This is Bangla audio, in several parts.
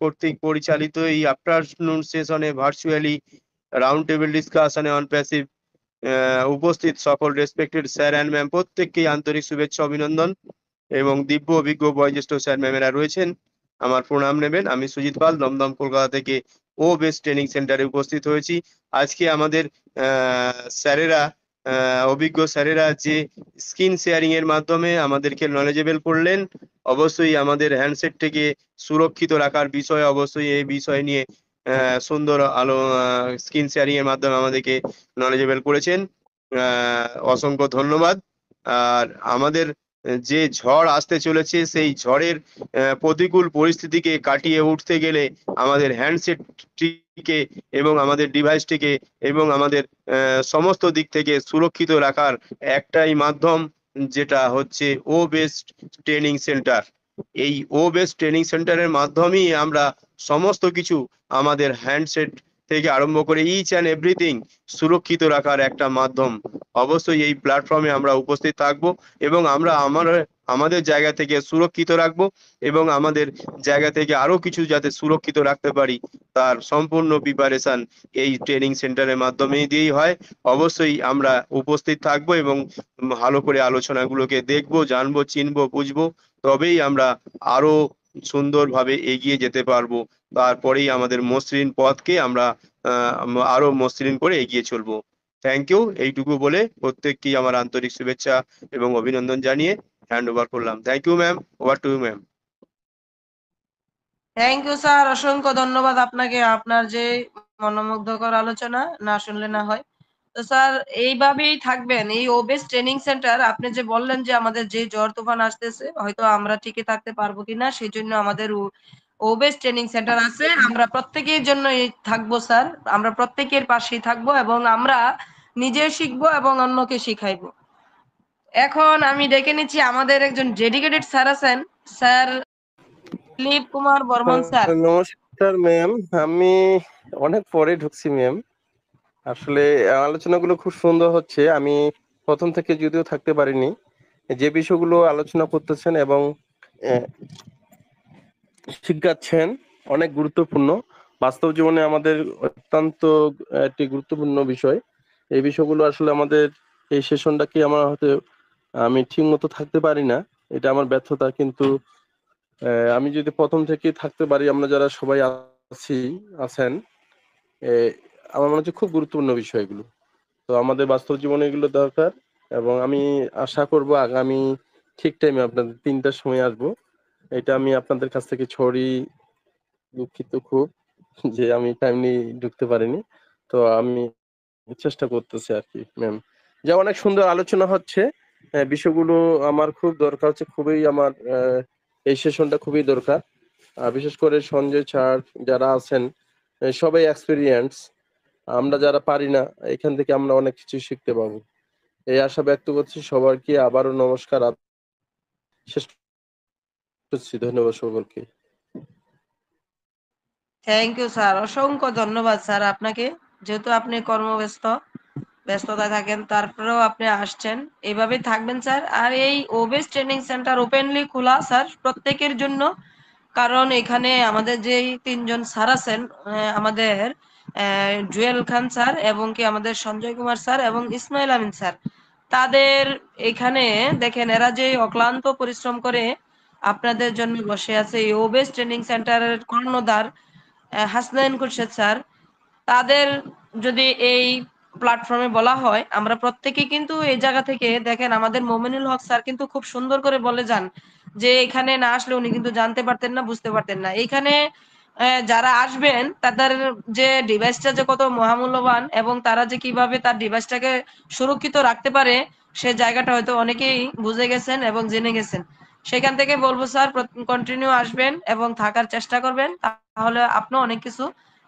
কর্তৃক পরিচালিত এই আফটারনুন সেশনে ভার্চুয়ালি রাউন্ড টেবিল ডিসকাশনে অন প্যাসিভ উপস্থিত সকল রেসপেক্টেড স্যার অ্যান্ড ম্যাম প্রত্যেককেই আন্তরিক শুভেচ্ছা অভিনন্দন এবং দিব্য অভিজ্ঞ বয়োজ্যেষ্ঠ স্যার ম্যামেরা রয়েছেন, আমার প্রণাম নেবেন। আমি সুজিত পাল দমদম কলকাতা থেকে ও বেস্ট ট্রেনিং সেন্টারে উপস্থিত হয়েছি। আজকে আমাদের স্যারেরা অভিজ্ঞ স্যারেরা যে স্ক্রিন শেয়ারিং এর মাধ্যমে আমাদেরকে নলেজেবল করলেন, অবশ্যই আমাদের হ্যান্ডসেটটিকে সুরক্ষিত রাখার বিষয়ে অবশ্যই এই বিষয় নিয়ে সুন্দর আলো স্ক্রিন শেয়ারিং এর মাধ্যমে আমাদেরকে নলেজেবল করেছেন। অসংখ্য ধন্যবাদ। আর আমাদের যে ঝড় আসতে চলেছে সেই ঝড়ের প্রতিকূল পরিস্থিতিকে কাটিয়ে উঠতে গেলে আমাদের হ্যান্ডসেটটিকে এবং আমাদের ডিভাইসটিকে এবং আমাদের সমস্ত দিক থেকে সুরক্ষিত রাখার একটাই মাধ্যম, যেটা হচ্ছে ও বেস্ট ট্রেনিং সেন্টার। এই ও বেস্ট ট্রেনিং সেন্টারের মাধ্যমেই আমরা সমস্ত কিছু আমাদের হ্যান্ডসেট থেকে আরম্ভ করে ইচ অ্যান্ড এভরিথিং সুরক্ষিত রাখার একটা মাধ্যম। অবশ্যই এই প্ল্যাটফর্মে আমরা উপস্থিত থাকব এবং আমরা আমাদের জায়গা থেকে সুরক্ষিত রাখব এবং আমাদের জায়গা থেকে আরো কিছু যাতে সুরক্ষিত রাখতে পারি তার সম্পূর্ণ প্রিপারেশন এই ট্রেনিং সেন্টারের মাধ্যমেই দিয়েই হয়। অবশ্যই আমরা উপস্থিত থাকব এবং ভালো করে আলোচনাগুলোকে দেখব, জানবো, চিনবো, বুঝবো, তবেই আমরা আরো সুন্দরভাবে এগিয়ে যেতে পারবো। তারপরেই আমাদের মসৃণ পথকে আমরা আরো মসৃণ করে এগিয়ে চলবো। Thank you. এইটুকু বলে প্রত্যেককেই আমার আন্তরিক শুভেচ্ছা এবং অভিনন্দন জানিয়ে হ্যান্ড ওভার করলাম। Thank you ma'am. Over to you ma'am. Thank you sir, অসংখ্য ধন্যবাদ আপনাকে। আপনার যে মনোমুগ্ধকর আলোচনা না শুনলে না হয়। তো স্যার এইভাবেই থাকবেন এই ওবেস ট্রেনিং সেন্টার। আপনি যে বললেন যে আমাদের যে ঝড় তুফান আসতেছে হয়তো আমরা টিকে থাকতে পারবো কিনা, সেই জন্য আমাদের ওবেস ট্রেনিং সেন্টার আছে। আমরা প্রত্যেকের জন্য থাকবো স্যার, আমরা প্রত্যেকের পাশেই থাকবো এবং আমরা নিজে শিখবো এবং অন্যকে শিখাইবো। এখন আমি ডেকে নিচ্ছি আমাদের একজন ডেডিকেটেড স্যার আছেন, স্যার দিলীপ কুমার বর্মন স্যার। নমস্কার ম্যাম, আমি অনেক পরে ঢুকছি ম্যাম। আসলে আলোচনাগুলো খুব সুন্দর হচ্ছে। আমি প্রথম থেকে যদিও থাকতে পারিনি, যে বিষয়গুলো আলোচনা করতেছেন এবং শিখাচ্ছেন অনেক গুরুত্বপূর্ণ। বাস্তব জীবনে আমাদের অত্যন্ত একটি গুরুত্বপূর্ণ বিষয়। এই বিষয়গুলো আসলে আমাদের এই সেশনটাকে আমি ঠিক মতো থাকতে পারি না, এটা আমার ব্যর্থতা। কিন্তু আমি যদি প্রথম থেকে থাকতে পারি, আমরা যারা সবাই আছেন, আমার মনে হচ্ছে খুব গুরুত্বপূর্ণ বিষয় এগুলো। তো আমাদের বাস্তব জীবনে এগুলো দরকার এবং আমি আশা করব আগামী ঠিক টাইমে আপনাদের 3টার সময় আসবো। এটা আমি আপনাদের কাছ থেকে দুঃখিত খুব যে আমি টাইমলি ঢুকতে পারিনি। তো আমি চেষ্টা করতেছি আর কি ম্যাম। যা অনেক সুন্দর আলোচনা হচ্ছে, বিষয়গুলো আমার খুব দরকার হচ্ছে, খুবই আমার এই সেশনটা খুবই দরকার। বিশেষ করে সঞ্জয় স্যার যারা আছেন সবাই এক্সপিরিয়েন্স, আমরা যারা পারি না এখান থেকে আমরা অনেক কিছু শিখতে পাবো, এই আশা ব্যক্ত করছি। সবাইকে আবারও নমস্কার, শেষ করছি। ধন্যবাদ সকলকে। থ্যাংক ইউ স্যার, অসংখ্য ধন্যবাদ স্যার আপনাকে। যেহেতু আপনি ব্যস্ততায় থাকেন, তারপরেও আপনি আসছেন। এইভাবেই থাকবেন স্যার। আর এই ওবেস ট্রেনিং সেন্টার ওপেনলি খোলা স্যার প্রত্যেকের জন্য। কারণ এখানে আমাদের যে 3জন স্যার আছেন, আমাদের জুয়েল খান স্যার এবং কি আমাদের সঞ্জয় কুমার স্যার এবং ইসমাইল আমিন স্যার, তাদের এখানে দেখেন এরা যে অক্লান্ত পরিশ্রম করে আপনাদের জন্য বসে আছে। এই ওবেস ট্রেনিং সেন্টারের কর্ণধার হাসনাইন খুরশেদ স্যার, তাদের যদি এই প্ল্যাটফর্মে বলা হয়, আমরা প্রত্যেকে কিন্তু এই জায়গা থেকে দেখেন আমাদের মোমিনুল হক স্যার কিন্তু খুব সুন্দর করে বলে যান যে এখানে না আসলে উনি কিন্তু জানতে পারতেন না, বুঝতে পারতেন না। এখানে যারা আসবেন তাদের যে ডিভাইসটা যে কত মহামূল্যবান এবং তারা যে কিভাবে তার ডিভাইসটাকে সুরক্ষিত রাখতে পারে, সে জায়গাটা হয়তো অনেকেই বুঝে গেছেন এবং জেনে গেছেন। সেখান থেকে বলবো স্যার কন্টিনিউ আসবেন এবং থাকার চেষ্টা করবেন, তাহলে আপনিও অনেক কিছু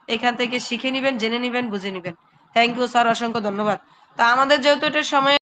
এখান থেকে শিখে নিবেন, জেনে নিবেন, বুঝে নিবেন। থ্যাংক ইউ স্যার, অসংখ্য ধন্যবাদ। তা আমাদের যেহেতু এটা সময়